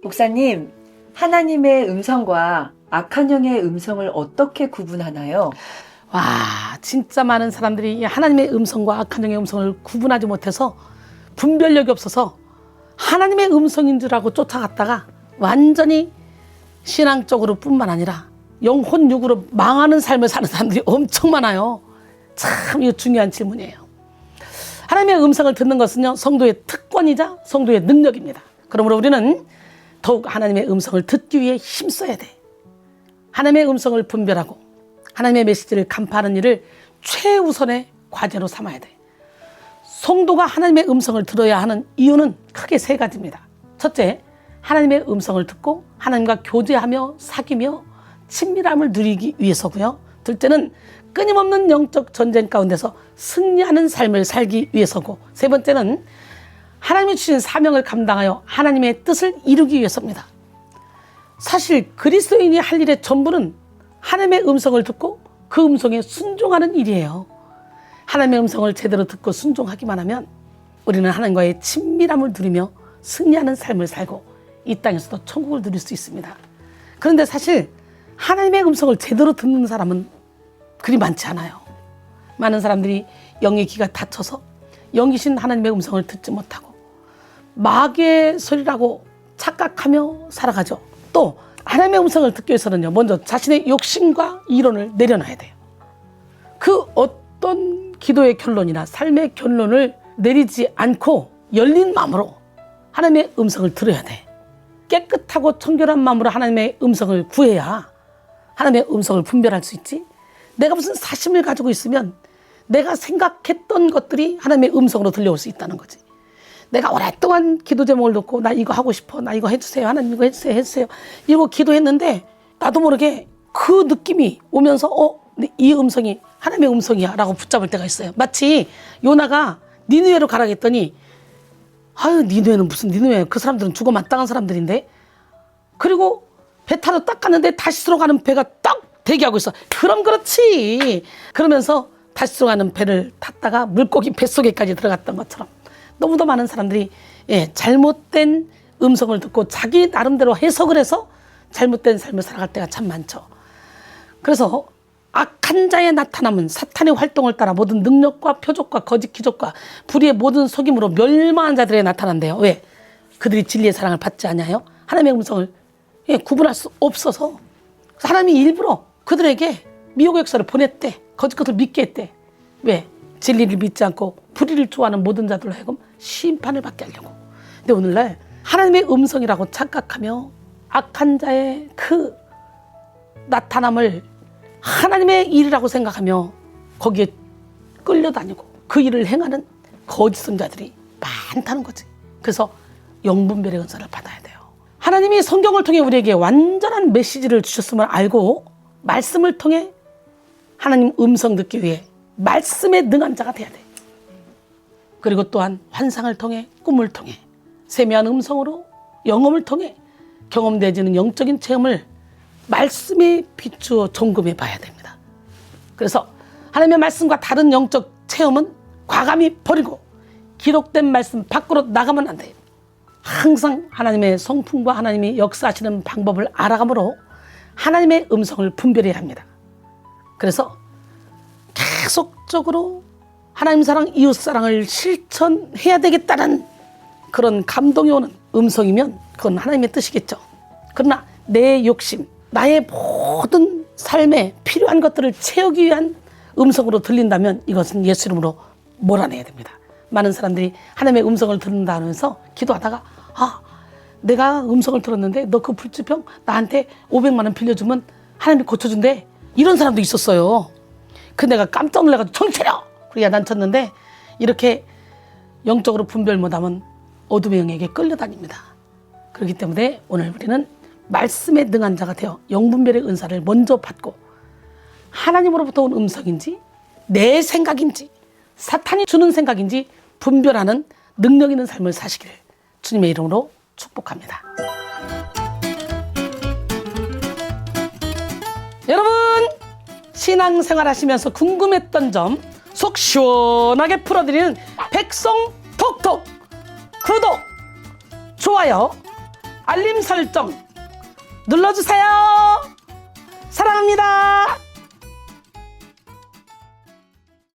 목사님, 하나님의 음성과 악한 영의 음성을 어떻게 구분하나요? 와, 진짜 많은 사람들이 이 하나님의 음성과 악한 영의 음성을 구분하지 못해서 분별력이 없어서 하나님의 음성인 줄 알고 쫓아갔다가 완전히 신앙적으로 뿐만 아니라 영혼육으로 망하는 삶을 사는 사람들이 엄청 많아요. 참 이거 중요한 질문이에요. 하나님의 음성을 듣는 것은요, 성도의 특권이자 성도의 능력입니다. 그러므로 우리는 더욱 하나님의 음성을 듣기 위해 힘써야 돼. 하나님의 음성을 분별하고 하나님의 메시지를 간파하는 일을 최우선의 과제로 삼아야 돼. 성도가 하나님의 음성을 들어야 하는 이유는 크게 세 가지입니다. 첫째, 하나님의 음성을 듣고 하나님과 교제하며 사귀며 친밀함을 누리기 위해서고요. 둘째는 끊임없는 영적 전쟁 가운데서 승리하는 삶을 살기 위해서고, 세 번째는 하나님이 주신 사명을 감당하여 하나님의 뜻을 이루기 위해서입니다. 사실 그리스도인이 할 일의 전부는 하나님의 음성을 듣고 그 음성에 순종하는 일이에요. 하나님의 음성을 제대로 듣고 순종하기만 하면 우리는 하나님과의 친밀함을 누리며 승리하는 삶을 살고 이 땅에서도 천국을 누릴 수 있습니다. 그런데 사실 하나님의 음성을 제대로 듣는 사람은 그리 많지 않아요. 많은 사람들이 영의 귀가 닫혀서 영이신 하나님의 음성을 듣지 못하고 마귀의 소리라고 착각하며 살아가죠. 또 하나님의 음성을 듣기 위해서는요, 먼저 자신의 욕심과 이론을 내려놔야 돼요. 그 어떤 기도의 결론이나 삶의 결론을 내리지 않고 열린 마음으로 하나님의 음성을 들어야 돼. 깨끗하고 청결한 마음으로 하나님의 음성을 구해야 하나님의 음성을 분별할 수 있지. 내가 무슨 사심을 가지고 있으면 내가 생각했던 것들이 하나님의 음성으로 들려올 수 있다는 거지. 내가 오랫동안 기도 제목을 놓고 나 이거 하고 싶어, 나 이거 해주세요, 하나님 이거 해주세요, 해주세요, 이거 기도했는데 나도 모르게 그 느낌이 오면서 이 음성이 하나님의 음성이야 라고 붙잡을 때가 있어요. 마치 요나가 니느웨로 가라 했더니 아유, 니느웨는 무슨 니느웨, 그 사람들은 죽어 마땅한 사람들인데. 그리고 배 타러 딱 갔는데 다시스로 가는 배가 딱 대기하고 있어. 그럼 그렇지. 그러면서 다시스로 가는 배를 탔다가 물고기 뱃속에까지 들어갔던 것처럼 너무도 많은 사람들이 잘못된 음성을 듣고 자기 나름대로 해석을 해서 잘못된 삶을 살아갈 때가 참 많죠. 그래서 악한 자의 나타남은 사탄의 활동을 따라 모든 능력과 표적과 거짓 기적과 불의의 모든 속임으로 멸망한 자들에 나타난대요. 왜? 그들이 진리의 사랑을 받지 않아요? 하나님의 음성을 구분할 수 없어서 하나님이 일부러 그들에게 미혹의 역사를 보냈대. 거짓 것을 믿게 했대. 왜? 진리를 믿지 않고 불의를 좋아하는 모든 자들로 하여금 심판을 받게 하려고. 근데 오늘날 하나님의 음성이라고 착각하며 악한 자의 그 나타남을 하나님의 일이라고 생각하며 거기에 끌려다니고 그 일을 행하는 거짓 선자들이 많다는 거지. 그래서 영분별의 은사를 받아야 돼요. 하나님이 성경을 통해 우리에게 완전한 메시지를 주셨음을 알고 말씀을 통해 하나님 음성 듣기 위해 말씀에 능한 자가 돼야 돼. 그리고 또한 환상을 통해, 꿈을 통해, 세미한 음성으로 영험을 통해 경험되어지는 영적인 체험을 말씀에 비추어 점검해 봐야 됩니다. 그래서 하나님의 말씀과 다른 영적 체험은 과감히 버리고 기록된 말씀 밖으로 나가면 안 돼요. 항상 하나님의 성품과 하나님이 역사하시는 방법을 알아가므로 하나님의 음성을 분별해야 합니다. 그래서 계속적으로 하나님 사랑, 이웃 사랑을 실천해야 되겠다는 그런 감동이 오는 음성이면 그건 하나님의 뜻이겠죠. 그러나 내 욕심, 나의 모든 삶에 필요한 것들을 채우기 위한 음성으로 들린다면 이것은 예수 이름으로 몰아내야 됩니다. 많은 사람들이 하나님의 음성을 듣는다 하면서 기도하다가 내가 음성을 들었는데 너 그 불치병 나한테 500만 원 빌려주면 하나님이 고쳐준대. 이런 사람도 있었어요. 그 내가 깜짝 놀라가지고 정신 차려! 그래야 난쳤는데 이렇게 영적으로 분별 못하면 어둠의 영에게 끌려다닙니다. 그렇기 때문에 오늘 우리는 말씀에 능한 자가 되어 영분별의 은사를 먼저 받고 하나님으로부터 온 음성인지 내 생각인지 사탄이 주는 생각인지 분별하는 능력 있는 삶을 사시기를 주님의 이름으로 축복합니다. 여러분, 신앙생활 하시면서 궁금했던 점 속 시원하게 풀어드리는 백성톡톡 구독, 좋아요, 알림 설정 눌러주세요.